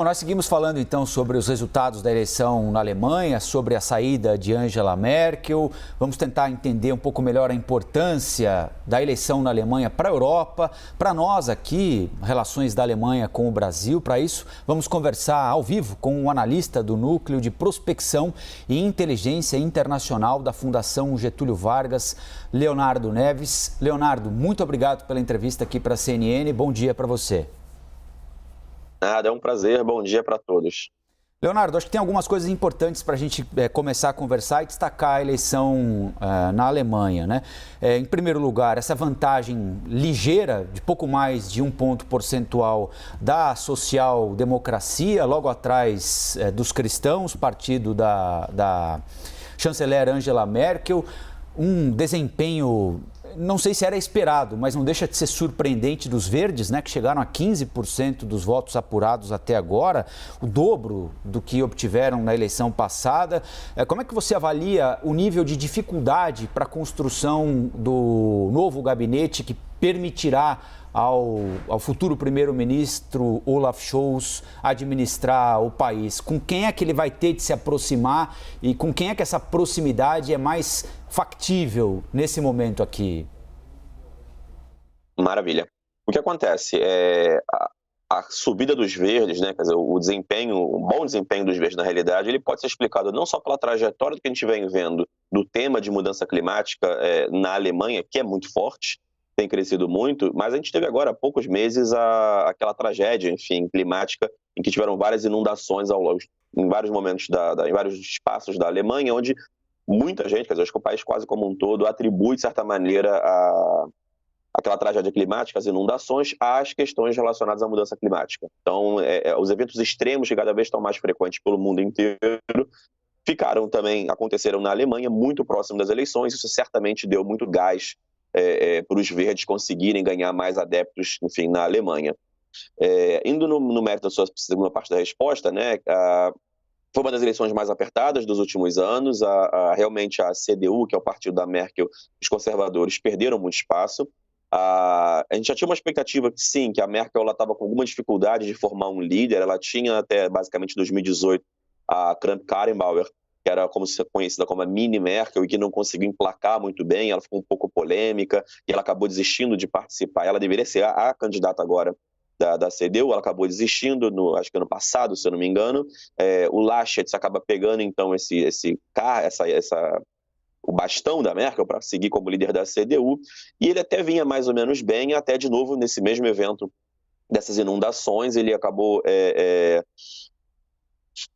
Bom, nós seguimos falando então sobre os resultados da eleição na Alemanha, sobre a saída de Angela Merkel. Vamos tentar entender um pouco melhor a importância da eleição na Alemanha para a Europa, para nós aqui, relações da Alemanha com o Brasil. Para isso, vamos conversar ao vivo com um analista do Núcleo de Prospecção e Inteligência Internacional da Fundação Getúlio Vargas, Leonardo Neves. Leonardo, muito obrigado pela entrevista aqui para a CNN. Bom dia para você. Nada, é um prazer, bom dia para todos. Leonardo, acho que tem algumas coisas importantes para a gente começar a conversar e destacar a eleição na Alemanha, né? Em primeiro lugar, essa vantagem ligeira de pouco mais de 1 ponto percentual da social-democracia, logo atrás dos cristãos, partido da chanceler Angela Merkel, um desempenho... Não sei se era esperado, mas não deixa de ser surpreendente dos verdes, né, que chegaram a 15% dos votos apurados até agora, o dobro do que obtiveram na eleição passada. Como é que você avalia o nível de dificuldade para a construção do novo gabinete que permitirá ao futuro primeiro-ministro Olaf Scholz administrar o país? Com quem é que ele vai ter de se aproximar e com quem é que essa proximidade é mais factível nesse momento aqui? Maravilha. O que acontece é a subida dos verdes, né, quer dizer, o bom desempenho dos verdes na realidade, ele pode ser explicado não só pela trajetória do que a gente vem vendo do tema de mudança climática na Alemanha, que é muito forte, tem crescido muito, mas a gente teve agora há poucos meses aquela tragédia, enfim, climática, em que tiveram várias inundações em vários momentos, em vários espaços da Alemanha, onde muita gente, quer dizer, acho que o país quase como um todo, atribui, de certa maneira, aquela tragédia climática, as inundações, às questões relacionadas à mudança climática. Então, os eventos extremos, que cada vez estão mais frequentes pelo mundo inteiro, aconteceram na Alemanha, muito próximo das eleições. Isso certamente deu muito gás para os verdes conseguirem ganhar mais adeptos, enfim, na Alemanha. Indo no mérito da sua segunda parte da resposta, né, foi uma das eleições mais apertadas dos últimos anos. Realmente a CDU, que é o partido da Merkel, os conservadores, perderam muito espaço. A gente já tinha uma expectativa que sim, que a Merkel estava com alguma dificuldade de formar um líder. Ela tinha até basicamente 2018 a Kramp-Karrenbauer, que era conhecida como a mini Merkel e que não conseguiu emplacar muito bem. Ela ficou um pouco polêmica e ela acabou desistindo de participar. Ela deveria ser a candidata agora da CDU, ela acabou desistindo, acho que ano passado, se eu não me engano. O Laschet acaba pegando então o bastão da Merkel para seguir como líder da CDU, e ele até vinha mais ou menos bem, até de novo nesse mesmo evento dessas inundações, ele acabou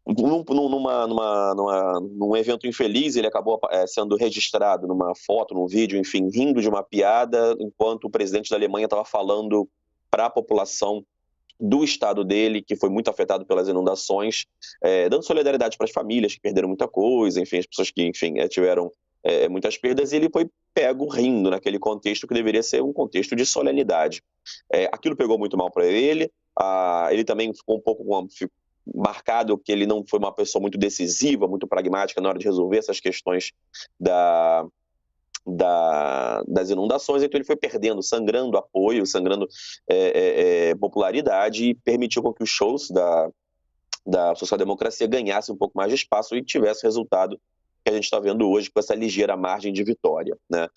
num evento infeliz, ele acabou sendo registrado numa foto, num vídeo, enfim, rindo de uma piada, enquanto o presidente da Alemanha estava falando para a população do estado dele, que foi muito afetado pelas inundações, dando solidariedade para as famílias que perderam muita coisa, enfim, as pessoas que, enfim, tiveram muitas perdas, e ele foi pego rindo naquele contexto que deveria ser um contexto de solenidade. Aquilo pegou muito mal para ele. Ele também ficou um pouco marcado que ele não foi uma pessoa muito decisiva, muito pragmática na hora de resolver essas questões das inundações, então ele foi perdendo, sangrando apoio, sangrando popularidade, e permitiu com que o Scholz da social-democracia ganhasse um pouco mais de espaço e tivesse o resultado que a gente está vendo hoje, com essa ligeira margem de vitória, né?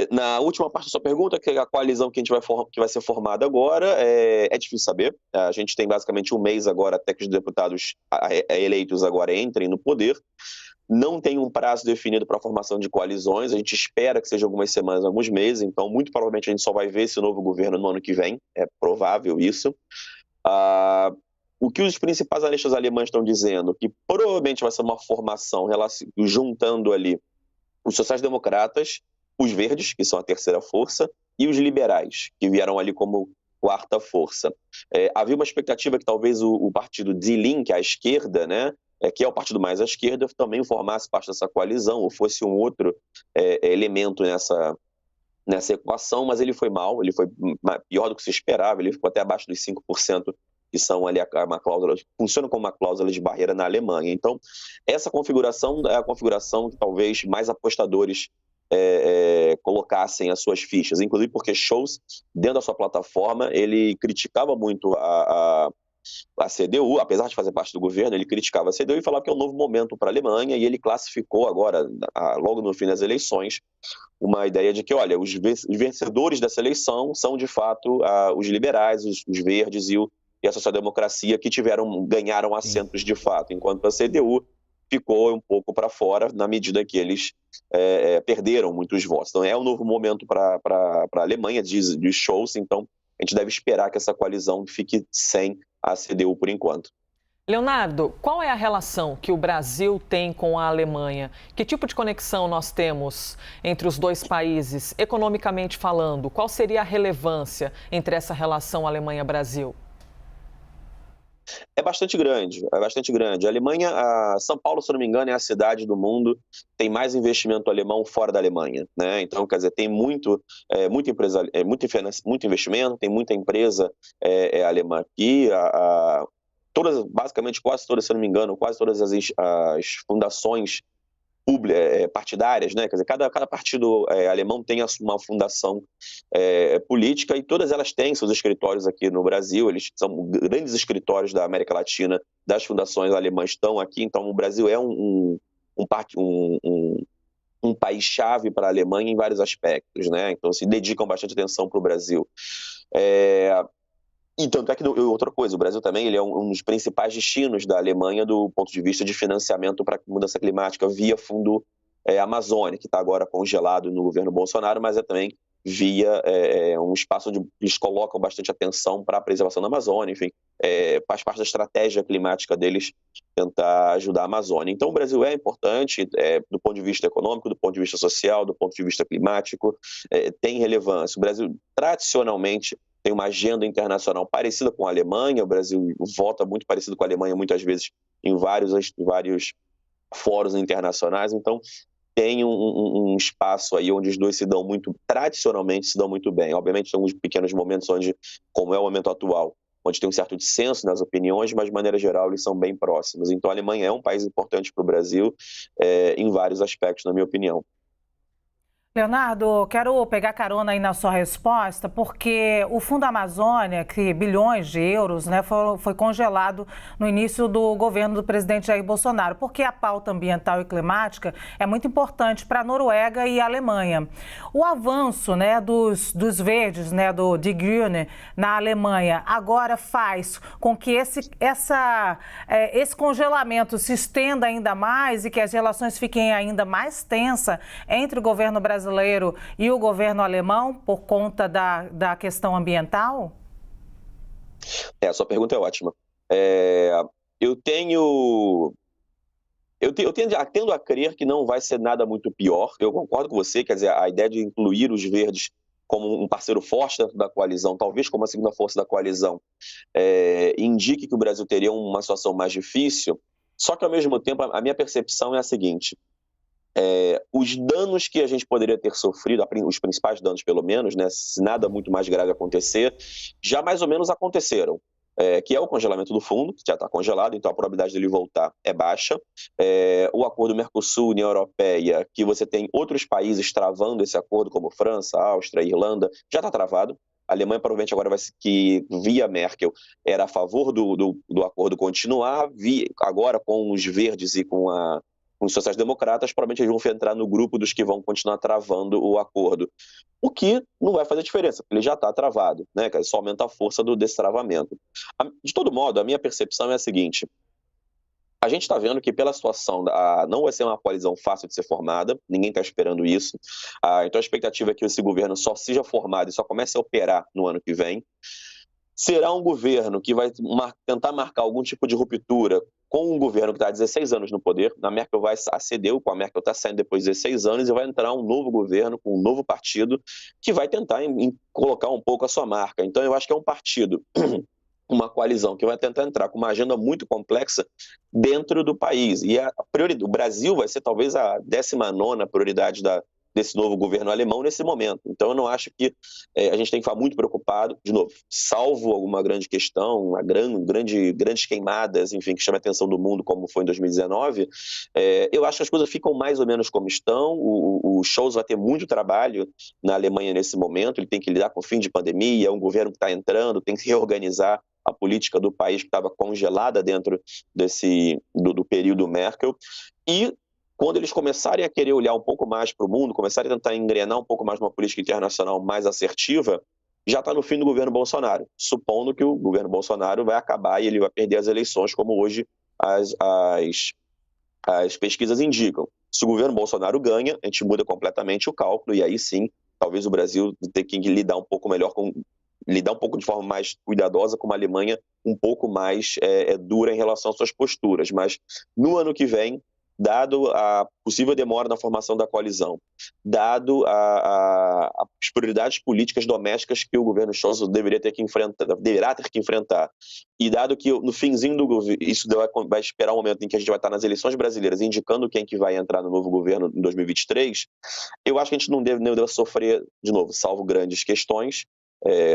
Na última parte da sua pergunta, que é a coalizão que vai ser formada agora, é difícil saber. A gente tem basicamente um mês agora até que os deputados eleitos agora entrem no poder. Não tem um prazo definido para a formação de coalizões. A gente espera que seja algumas semanas, alguns meses. Então, muito provavelmente, a gente só vai ver esse novo governo no ano que vem. É provável isso. O que os principais analistas alemães estão dizendo, que provavelmente vai ser uma formação juntando ali os sociais-democratas, os verdes, que são a terceira força, e os liberais, que vieram ali como quarta força. Havia uma expectativa que talvez o partido Die Linke, a esquerda, né, que é o partido mais à esquerda, também formasse parte dessa coalizão, ou fosse um outro elemento nessa equação, mas ele foi mal, ele foi pior do que se esperava, ele ficou até abaixo dos 5%, que são ali uma cláusula, funciona como uma cláusula de barreira na Alemanha. Então, essa configuração é a configuração que talvez mais apostadores colocassem as suas fichas, inclusive porque Scholz, dentro da sua plataforma, ele criticava muito a CDU, apesar de fazer parte do governo, ele criticava a CDU e falava que é um novo momento para a Alemanha, e ele classificou agora, logo no fim das eleições, uma ideia de que, olha, os vencedores dessa eleição são, de fato, os liberais, os verdes e a social-democracia que ganharam assentos de fato, enquanto a CDU ficou um pouco para fora na medida que eles perderam muitos votos. Então é um novo momento para a Alemanha, diz Scholz, então a gente deve esperar que essa coalizão fique sem a CDU por enquanto. Leonardo, qual é a relação que o Brasil tem com a Alemanha? Que tipo de conexão nós temos entre os dois países, economicamente falando? Qual seria a relevância entre essa relação Alemanha-Brasil? É bastante grande, é bastante grande. A Alemanha, São Paulo, se não me engano, é a cidade do mundo que tem mais investimento alemão fora da Alemanha, né? Então, quer dizer, tem muita empresa, muito investimento, tem muita empresa alemã aqui. Basicamente quase todas, se não me engano, quase todas as fundações partidárias, né? Quer dizer, cada partido alemão tem uma fundação política e todas elas têm seus escritórios aqui no Brasil. Eles são grandes escritórios da América Latina, das fundações alemãs estão aqui. Então, o Brasil é um país-chave para a Alemanha em vários aspectos, né? Então, se dedicam bastante atenção para o Brasil. E tanto é que, outra coisa, o Brasil também ele é um dos principais destinos da Alemanha do ponto de vista de financiamento para a mudança climática via Fundo Amazônia, que está agora congelado no governo Bolsonaro, mas é também via um espaço onde eles colocam bastante atenção para a preservação da Amazônia, enfim, faz parte da estratégia climática deles tentar ajudar a Amazônia. Então o Brasil é importante do ponto de vista econômico, do ponto de vista social, do ponto de vista climático, tem relevância. O Brasil, tradicionalmente, tem uma agenda internacional parecida com a Alemanha. O Brasil vota muito parecido com a Alemanha, muitas vezes, em vários fóruns internacionais. Então, tem um espaço aí onde os dois tradicionalmente se dão muito bem. Obviamente, tem alguns pequenos momentos onde, como é o momento atual, onde tem um certo dissenso nas opiniões, mas, de maneira geral, eles são bem próximos. Então, a Alemanha é um país importante para o Brasil em vários aspectos, na minha opinião. Leonardo, quero pegar carona aí na sua resposta, porque o Fundo Amazônia, que bilhões de euros, né, foi congelado no início do governo do presidente Jair Bolsonaro, porque a pauta ambiental e climática é muito importante para a Noruega e a Alemanha. O avanço, né, dos verdes, né, do Die Grünen na Alemanha, agora faz com que esse congelamento se estenda ainda mais e que as relações fiquem ainda mais tensas entre o governo brasileiro e o governo alemão por conta da questão ambiental? A sua pergunta é ótima. Eu tendo a crer que não vai ser nada muito pior. Eu concordo com você, quer dizer, a ideia de incluir os verdes como um parceiro forte dentro da coalizão, talvez como a segunda força da coalizão, indique que o Brasil teria uma situação mais difícil. Só que, ao mesmo tempo, a minha percepção é a seguinte: os danos que a gente poderia ter sofrido, os principais danos pelo menos, né, se nada muito mais grave acontecer, já mais ou menos aconteceram, que é o congelamento do fundo, que já está congelado, então a probabilidade dele voltar é baixa, o acordo Mercosul-União Europeia, que você tem outros países travando esse acordo, como França, Áustria, Irlanda, já está travado. A Alemanha provavelmente agora que via Merkel era a favor do acordo continuar, agora com os verdes e com os sociais-democratas, provavelmente eles vão entrar no grupo dos que vão continuar travando o acordo. O que não vai fazer diferença, porque ele já está travado, né? Só aumenta a força desse travamento. De todo modo, a minha percepção é a seguinte: a gente está vendo que pela situação, não vai ser uma coalizão fácil de ser formada, ninguém está esperando isso. Então a expectativa é que esse governo só seja formado e só comece a operar no ano que vem. Será um governo que vai tentar marcar algum tipo de ruptura com um governo que está há 16 anos no poder. A Merkel cedeu, a Merkel está saindo depois de 16 anos e vai entrar um novo governo com um novo partido que vai tentar colocar um pouco a sua marca. Então eu acho que é um partido, uma coalizão que vai tentar entrar com uma agenda muito complexa dentro do país. E o Brasil vai ser talvez a 19ª prioridade desse novo governo alemão nesse momento. Então eu não acho que a gente tem que ficar muito preocupado, de novo, salvo alguma grande questão, grandes queimadas, enfim, que chama a atenção do mundo, como foi em 2019, eu acho que as coisas ficam mais ou menos como estão. O Scholz vai ter muito trabalho na Alemanha nesse momento, ele tem que lidar com o fim de pandemia, é um governo que está entrando, tem que reorganizar a política do país que estava congelada dentro do período Merkel. E quando eles começarem a querer olhar um pouco mais para o mundo, começarem a tentar engrenar um pouco mais uma política internacional mais assertiva, já está no fim do governo Bolsonaro, supondo que o governo Bolsonaro vai acabar e ele vai perder as eleições, como hoje as pesquisas indicam. Se o governo Bolsonaro ganha, a gente muda completamente o cálculo, e aí sim, talvez o Brasil tenha que lidar um pouco melhor lidar um pouco de forma mais cuidadosa com uma Alemanha um pouco mais dura em relação às suas posturas. Mas no ano que vem, dado a possível demora na formação da coalizão, dado as prioridades políticas domésticas que o governo Scholz deverá ter que enfrentar, e dado que no finzinho do governo, isso vai esperar um momento em que a gente vai estar nas eleições brasileiras indicando quem que vai entrar no novo governo em 2023, eu acho que a gente não deve sofrer, de novo, salvo grandes questões,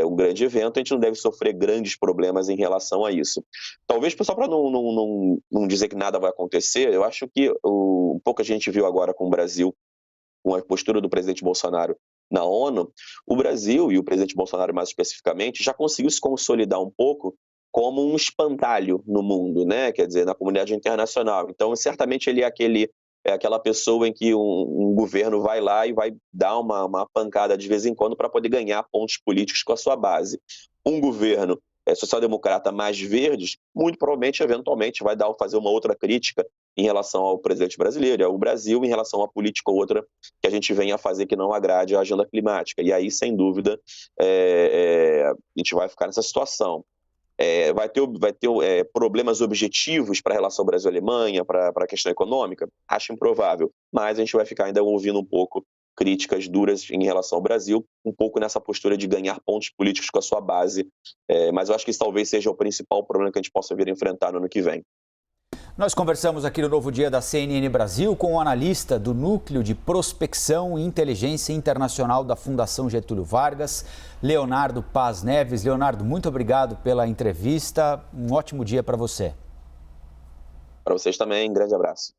um grande evento, a gente não deve sofrer grandes problemas em relação a isso. Talvez, só para não dizer que nada vai acontecer, eu acho que um pouco a gente viu agora com o Brasil, com a postura do presidente Bolsonaro na ONU, o Brasil, e o presidente Bolsonaro mais especificamente, já conseguiu se consolidar um pouco como um espantalho no mundo, né? Quer dizer, na comunidade internacional. Então, certamente ele é aquela pessoa em que um governo vai lá e vai dar uma pancada de vez em quando para poder ganhar pontos políticos com a sua base. Um governo social-democrata mais verdes, muito provavelmente, eventualmente, vai fazer uma outra crítica em relação ao presidente brasileiro, ao Brasil, em relação a política ou outra que a gente venha a fazer que não agrade a agenda climática. E aí, sem dúvida, a gente vai ficar nessa situação. Vai ter problemas objetivos para a relação Brasil-Alemanha, para a questão econômica? Acho improvável, mas a gente vai ficar ainda ouvindo um pouco críticas duras em relação ao Brasil, um pouco nessa postura de ganhar pontos políticos com a sua base, mas eu acho que isso talvez seja o principal problema que a gente possa vir a enfrentar no ano que vem. Nós conversamos aqui no Novo Dia da CNN Brasil com o analista do Núcleo de Prospecção e Inteligência Internacional da Fundação Getúlio Vargas, Leonardo Paz Neves. Leonardo, muito obrigado pela entrevista. Um ótimo dia para você. Para vocês também, um grande abraço.